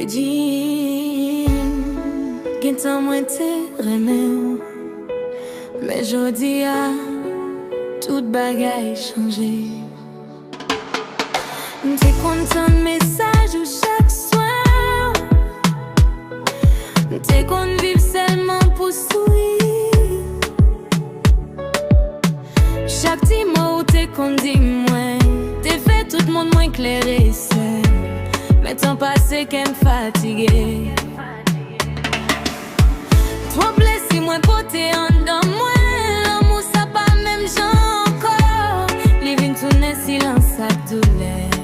di gen tan mwen te reme ou, men jodi a tout bagay chanje. Te kontan mesaj ou chak soir, te kon viv selman pou souri. Chak ti mot te kon di mwen, te fe tout moun mwen klere sen. Men tan pase kem fatige, tro blesi mwen pote an dan mwen. L'amou sa pa mem jan ankor, li vin toune silans ak douleur.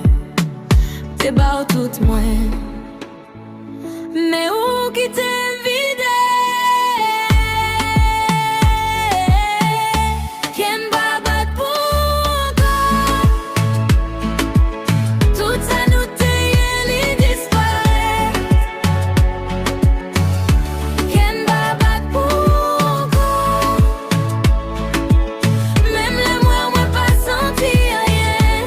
Te ba ou tout mwen, me ou ki te vide. Ken ba bat pou ankor, tout sa nou te ye li dispare. Ken ba bat pou ankor, mem le mwen pa santi rien.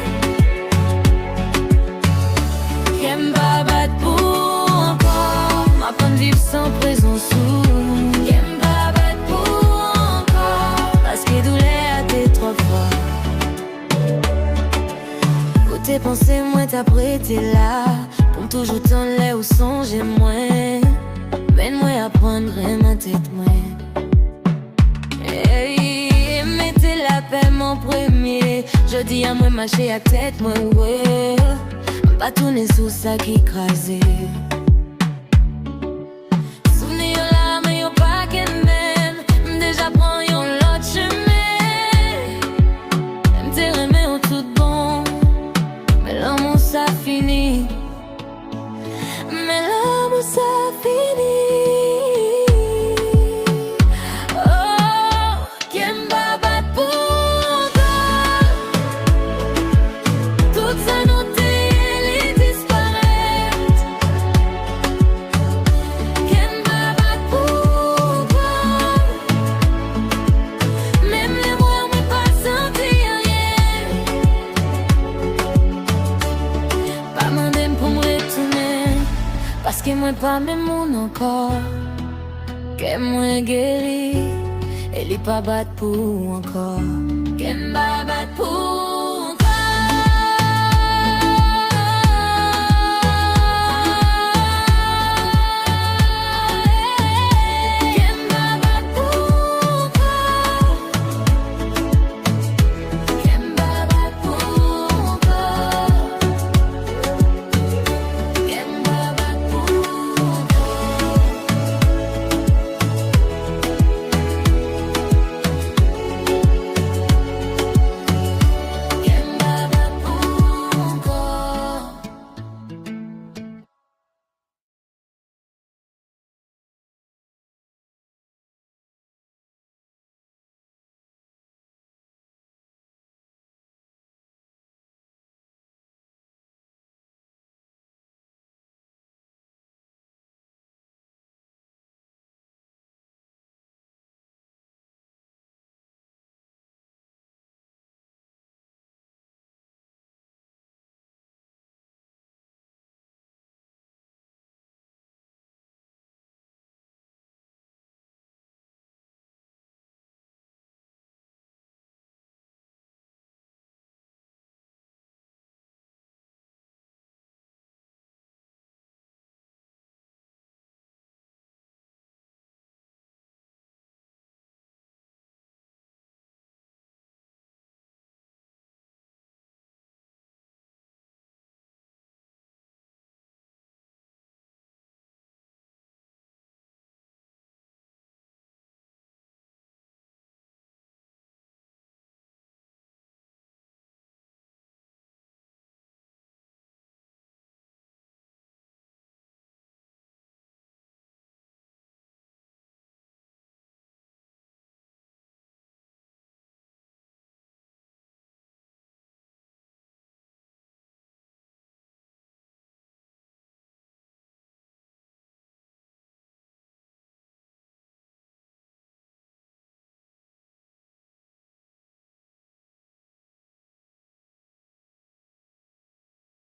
Ken ba bat pou ankor, ma pan viv sans présence ou. Ken ba bat pou ankor, paske doule a te trop fort. Ou te pense mwen ta prete la, pou toujou tan le ou sonje mwen. Men mwen apprendre ma tête mwen. Hey, mette la paix mon premier, jodi a mwen mache ak tête mwen ouais. Pa tourne sou sa ki krasé. Souveni yo la men yo pa ken men, deja pran yon lot chemin. Mte reme ou tout bon, men l'amour sa fini. Men l'amour sa fini. Oh, ken ba bat pou ankor, tout sa nou te paske mwen pa men moun ankor, ke mwen geri, e li pa bat pou ankor. Ken ba bat pou